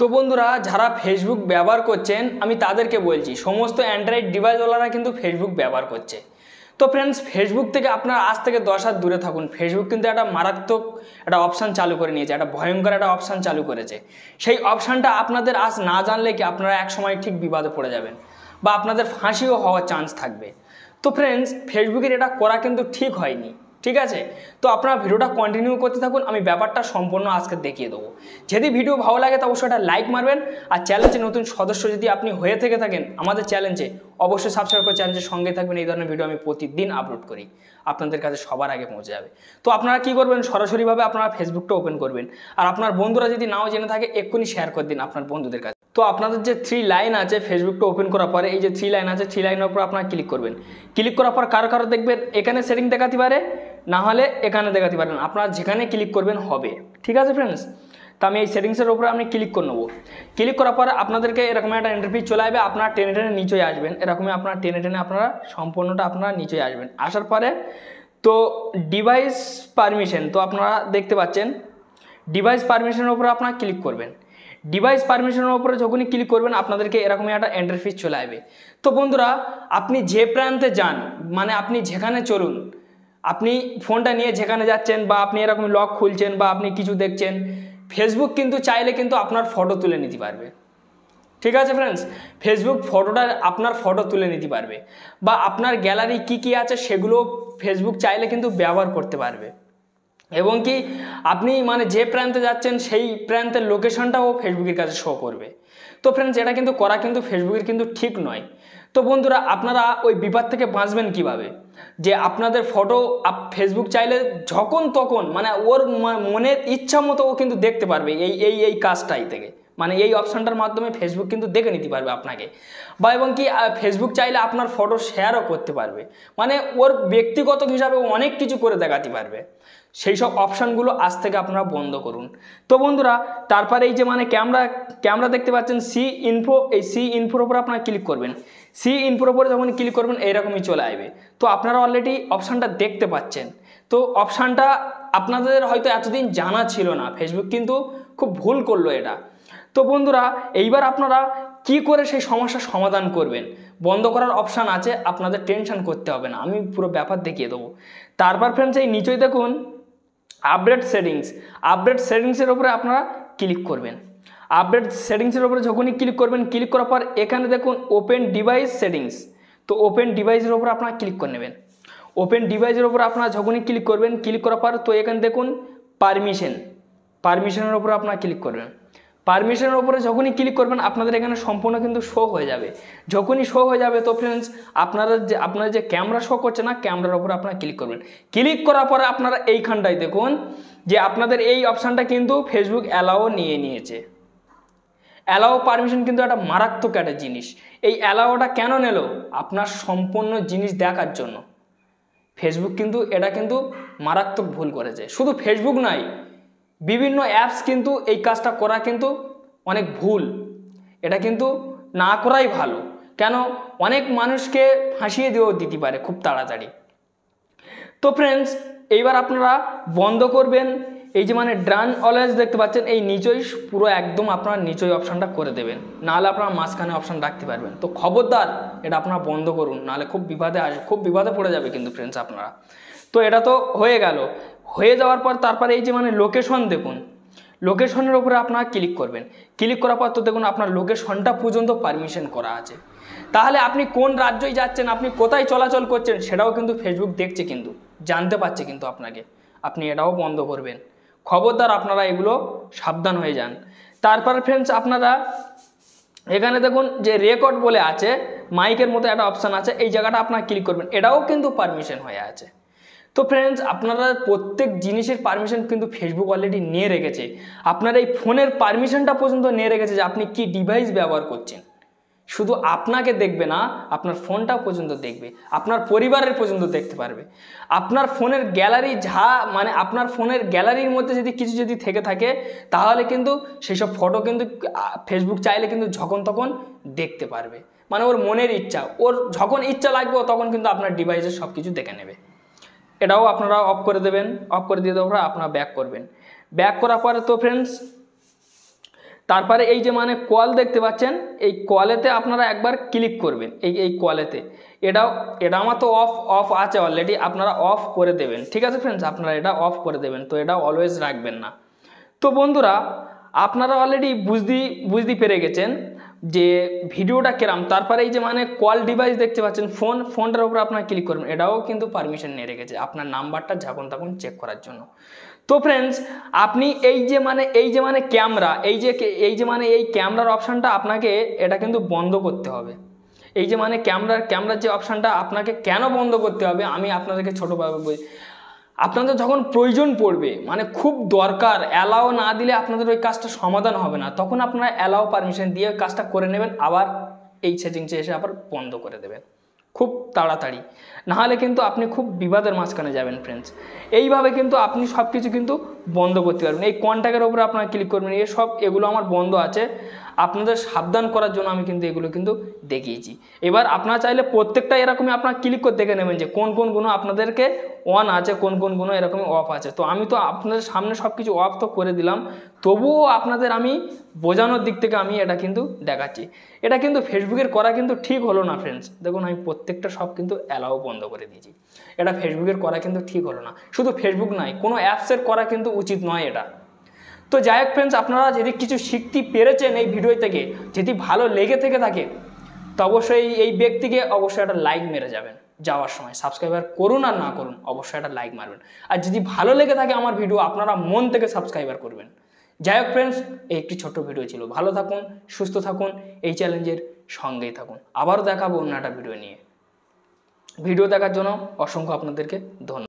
তো বন্ধুরা যারা ফেসবুক ব্যবহার করছেন আমি তাদেরকে বলছি সমস্ত অ্যান্ড্রয়েড ডিভাইসওয়ালারা কিন্তু ফেসবুক ব্যবহার করছে। তো ফ্রেন্ডস, ফেসবুক থেকে আপনারা আজ থেকে 10 হাত দূরে থাকুন। ফেসবুক কিন্তু একটা মারাত্মক একটা অপশান চালু করে নিয়েছে, একটা ভয়ঙ্কর একটা অপশান চালু করেছে। সেই অপশানটা আপনাদের আজ না জানলে কি আপনারা এক সময় ঠিক বিপদে পড়ে যাবেন বা আপনাদের ফাঁসিও হওয়ার চান্স থাকবে। তো ফ্রেন্ডস, ফেসবুকের এটা করা কিন্তু ঠিক হয়নি, ঠিক আছে? তো আপনারা ভিডিওটা কন্টিনিউ করতে থাকুন, আমি ব্যাপারটা সম্পূর্ণ আজকে দেখিয়ে দেবো। যদি ভিডিও ভালো লাগে তো অবশ্যই একটা লাইক মারবেন, আর চ্যানেলে নতুন সদস্য যদি আপনি হয়ে থেকে থাকেন আমাদের চ্যালেঞ্জে অবশ্যই সাবস্ক্রাইব করে চ্যানেলের সঙ্গে থাকবেন। এই ধরনের ভিডিও আমি প্রতিদিন আপলোড করি, আপনাদের কাছে সবার আগে পৌঁছে যাবে। তো আপনারা কি করবেন, সরাসরিভাবে আপনারা ফেসবুকটা ওপেন করবেন, আর আপনার বন্ধুরা যদি নাও জেনে থাকে এক্ষুনি শেয়ার করে দিন আপনার বন্ধুদের কাছে। তো আপনাদের যে 3 লাইন আছে ফেসবুকটা ওপেন করার পরে, এই যে 3 লাইন আছে 3 লাইনের উপর আপনারা ক্লিক করবেন। ক্লিক করার পর কারো দেখবেন এখানে সেটিং দেখাতে পারে, না হলে এখানে দেখাতে পারেন, আপনারা যেখানে ক্লিক করবেন হবে, ঠিক আছে ফ্রেন্ডস? তো আমি এই সেটিংসের উপরে আমি ক্লিক করে নেবো। ক্লিক করার পরে আপনাদেরকে এরকম একটা ইন্টারফেস চলে আসবে, আপনারা টেনে টেনে নিচে আসবেন। এরকমই আপনারা টেনে টেনে আপনারা সম্পূর্ণটা আপনারা নিচে আসবেন। আসার পরে তো ডিভাইস পারমিশন, তো আপনারা দেখতে পাচ্ছেন ডিভাইস পারমিশনের উপরে আপনারা ক্লিক করবেন। ডিভাইস পারমিশনের উপরে যখনই ক্লিক করবেন আপনাদেরকে এরকমই একটা ইন্টারফেস চলে আসবে। তো বন্ধুরা, আপনি যে প্রান্তে যান, মানে আপনি যেখানে চলুন, আপনি ফোনটা নিয়ে যেখানে যাচ্ছেন বা আপনি এরকম লক খুলছেন বা আপনি কিছু দেখছেন, ফেসবুক কিন্তু চাইলে কিন্তু আপনার ফটো তুলে নিতে পারবে, ঠিক আছে ফ্রেন্ডস? ফেসবুক আপনার ফটো তুলে নিতে পারবে, বা আপনার গ্যালারি কি আছে সেগুলো ফেসবুক চাইলে কিন্তু ব্যবহার করতে পারবে, এবং কি আপনি মানে যে প্রান্তে যাচ্ছেন সেই প্রান্তের লোকেশনটাও ফেসবুকের কাছে শো করবে। তো ফ্রেন্ডস, এটা কিন্তু করা কিন্তু ফেসবুকের কিন্তু ঠিক নয়। তো বন্ধুরা, আপনারা ওই বিপদ থেকে বাঁচবেন কিভাবে, যে আপনাদের ফটো ফেসবুক চাইলে যখন তখন মানে ওর মনের ইচ্ছা মতো ও কিন্তু দেখতে পারবে এই কাজটাই থেকে, মানে এই অপশানটার মাধ্যমে ফেসবুক কিন্তু দেখে নিতে পারবে আপনাকে, বা এবং কি ফেসবুক চাইলে আপনার ফটো শেয়ারও করতে পারবে, মানে ওর ব্যক্তিগত হিসাবে অনেক কিছু করে দেখাতে পারবে। সেই সব অপশানগুলো আজ থেকে আপনারা বন্ধ করুন। তো বন্ধুরা, তারপরে এই যে মানে ক্যামেরা দেখতে পাচ্ছেন সি ইনফো, এই সি ইনফোর উপর আপনারা ক্লিক করবেন। সি ইনফোর উপরে যখন ক্লিক করবেন এইরকমই চলে আসবে। তো আপনারা অলরেডি অপশানটা দেখতে পাচ্ছেন। তো অপশানটা আপনাদের হয়তো এতদিন জানা ছিল না, ফেসবুক কিন্তু খুব ভুল করলো এটা। তো বন্ধুরা, এইবার আপনারা কি করে সেই সমস্যার সমাধান করবেন, বন্ধ করার অপশান আছে, আপনাদের টেনশন করতে হবে না, আমি পুরো ব্যাপার দেখিয়ে দেবো। তারপর ফ্রেন্ডস, এই নিচেই দেখুন আপডেট সেটিংসের উপরে আপনারা ক্লিক করবেন। আপডেট সেটিংসের উপরে যখনই ক্লিক করবেন, ক্লিক করার পর এখানে দেখুন ওপেন ডিভাইস সেটিংস, তো ওপেন ডিভাইসের উপর আপনারা ক্লিক করে নেবেন। ওপেন ডিভাইসের উপর আপনারা যখনই ক্লিক করবেন, ক্লিক করার পর তো এখানে দেখুন পারমিশনের উপর আপনারা ক্লিক করবেন। পারমিশনের উপরে যখনই ক্লিক করবেন আপনাদের এখানে সম্পূর্ণ কিন্তু শো হয়ে যাবে। যখনই শো হয়ে যাবে তো ফ্রেন্ডস, আপনারা যে ক্যামেরা শো করছে না, ক্যামেরার উপরে আপনারা ক্লিক করবেন। ক্লিক করার পরে আপনারা এইখানটায় দেখুন যে আপনাদের এই অপশানটা কিন্তু ফেসবুক অ্যালাও নিয়েছে। অ্যালাও পারমিশন কিন্তু একটা মারাত্মক একটা জিনিস। এই অ্যালাওটা কেন নিল? আপনার সম্পূর্ণ জিনিস দেখার জন্য। ফেসবুক কিন্তু এটা কিন্তু মারাত্মক ভুল করেছে। শুধু ফেসবুক নয়, বিভিন্ন অ্যাপস কিন্তু এই কাজটা করা কিন্তু অনেক ভুল। এটা কিন্তু না করাই ভালো, কেন অনেক মানুষকে ফাঁসিয়ে দিতে পারে খুব তাড়াতাড়ি। তো ফ্রেন্ডস, এইবার আপনারা বন্ধ করবেন। এই যে মানে ডান অলওয়েজ দেখতে পাচ্ছেন, এই নিচেই পুরো একদম আপনারা নিচেই অপশানটা করে দেবেন, নাহলে আপনারা মাঝখানে অপশান রাখতে পারবেন। তো খবরদার এটা আপনারা বন্ধ করুন, নাহলে খুব বিপদে পড়ে যাবে কিন্তু ফ্রেন্ডস আপনারা। তো এটা তো হয়ে গেল। হয়ে যাওয়ার পর তারপরে এই যে মানে লোকেশন দেখুন, লোকেশনের উপরে আপনারা ক্লিক করবেন। ক্লিক করার পর তো দেখুন আপনার লোকেশনটা পর্যন্ত পারমিশন করা আছে। তাহলে আপনি কোন রাজ্যই যাচ্ছেন, আপনি কোথায় চলাচল করছেন সেটাও কিন্তু ফেসবুক দেখছে, কিন্তু জানতে পারছে কিন্তু আপনাকে। আপনি এটাও বন্ধ করবেন। খবরদার আপনারা এগুলো সাবধান হয়ে যান। তারপর ফ্রেন্ডস, আপনারা এখানে দেখুন যে রেকর্ড বলে আছে, মাইকের মতো একটা অপশান আছে, এই জায়গাটা আপনারা ক্লিক করবেন। এটাও কিন্তু পারমিশন হয়ে আছে। তো ফ্রেন্ডস, আপনারা প্রত্যেক জিনিসের পারমিশন কিন্তু ফেসবুক অলরেডি নিয়ে রেখেছে। আপনার এই ফোনের পারমিশনটা পর্যন্ত নিয়ে রেখেছে যে আপনি কি ডিভাইস ব্যবহার করছেন। শুধু আপনাকে দেখবে না, আপনার ফোনটাও পর্যন্ত দেখবে, আপনার পরিবারের পর্যন্ত দেখতে পারবে। আপনার ফোনের গ্যালারি মানে আপনার ফোনের গ্যালারির মধ্যে যদি কিছু থেকে থাকে তাহলে কিন্তু সেই সব ফটো কিন্তু ফেসবুক চাইলে কিন্তু যখন তখন দেখতে পারবে। মানে ওর মনের ইচ্ছা, ওর যখন ইচ্ছা লাগবে তখন কিন্তু আপনার ডিভাইসের সব কিছু দেখে নেবে। এটাও আপনারা অফ করে দেবেন। অফ করে দিয়ে দেওয়ার পর আপনারা ব্যাক করবেন। ব্যাক করার পরে তো ফ্রেন্ডস, তারপরে এই যে মানে কল দেখতে পাচ্ছেন, এই কলেতে আপনারা একবার ক্লিক করবেন, এই কলেতে। এটা আমার তো অফ আছে অলরেডি, আপনারা অফ করে দেবেন। ঠিক আছে ফ্রেন্ডস, আপনারা এটা অফ করে দেবেন, তো এটা অলওয়েজ রাখবেন না। তো বন্ধুরা, আপনারা অলরেডি বুঝতে পেরে গেছেন যে ভিডিওটা কেরাম। তারপরে এই যে মানে কল ডিভাইস দেখতে পাচ্ছেন, ফোনটার উপর আপনারা ক্লিক করবেন, এটাও কিন্তু পারমিশন নিয়ে রেখেছে আপনার নাম্বারটা যখন তখন চেক করার জন্য। তো ফ্রেন্ডস, আপনি এই যে মানে ক্যামেরা, এই ক্যামেরার অপশানটা আপনাকে এটা কিন্তু বন্ধ করতে হবে। এই যে মানে ক্যামেরার যে অপশানটা আপনাকে কেন বন্ধ করতে হবে আমি আপনাদেরকে ছোটোভাবে বলি। আপনাদের যখন প্রয়োজন পড়বে, মানে খুব দরকার, অ্যালাও না দিলে আপনাদের ওই কাজটা সমাধান হবে না, তখন আপনারা অ্যালাও পারমিশন দিয়ে কাজটা করে নেবেন, আবার এই সেটিংসে এসে আবার বন্ধ করে দেবেন খুব তাড়াতাড়ি, নাহলে কিন্তু আপনি খুব বিবাদের মাঝখানে যাবেন ফ্রেন্ডস। এইভাবে কিন্তু আপনি সব কিছু কিন্তু বন্ধ করতে পারবেন। এই কন্ট্যাক্টের উপরে আপনারা ক্লিক করবেন, এগুলো আমার বন্ধ আছে, আপনাদের সাবধান করার জন্য আমি কিন্তু এগুলো কিন্তু দেখিয়েছি। এবার আপনারা চাইলে প্রত্যেকটা এরকমই আপনারা ক্লিক করে দেখে নেবেন যে কোনগুলো আপনাদেরকে অন আছে, কোনগুলো এরকমই অফ আছে। তো আমি তো আপনাদের সামনে সব কিছু অফ তো করে দিলাম, তবুও আপনাদের আমি বোঝানোর দিক থেকে আমি এটা কিন্তু দেখাচ্ছি। এটা কিন্তু ফেসবুকের করা কিন্তু ঠিক হলো না ফ্রেন্ডস। দেখুন, আমি প্রত্যেকটা সব কিন্তু অ্যালাও বন্ধ করে দিয়েছি। এটা ফেসবুকের করা কিন্তু ঠিক হলো না। শুধু ফেসবুক নয়, কোনো অ্যাপসের করা কিন্তু উচিত নয় এটা। তো যাই হোক ফ্রেন্ডস, আপনারা যদি কিছু শিখতে পেরেছেন এই ভিডিও থেকে, যদি ভালো লেগে থেকে থাকে, তো অবশ্যই এই ব্যক্তিকে অবশ্যই একটা লাইক মেরে যাবেন। যাওয়ার সময় সাবস্ক্রাইবার করুন আর না করুন, অবশ্যই একটা লাইক মারবেন। আর যদি ভালো লেগে থাকে আমার ভিডিও, আপনারা মন থেকে সাবস্ক্রাইবার করবেন। যাই হোক ফ্রেন্ডস, এই একটি ছোট্ট ভিডিও ছিল। ভালো থাকুন, সুস্থ থাকুন, এই চ্যালেঞ্জের সঙ্গেই থাকুন। আবারও দেখাবো অন্য একটা ভিডিও নিয়ে। ভিডিও দেখার জন্য অসংখ্য আপনাদেরকে ধন্যবাদ।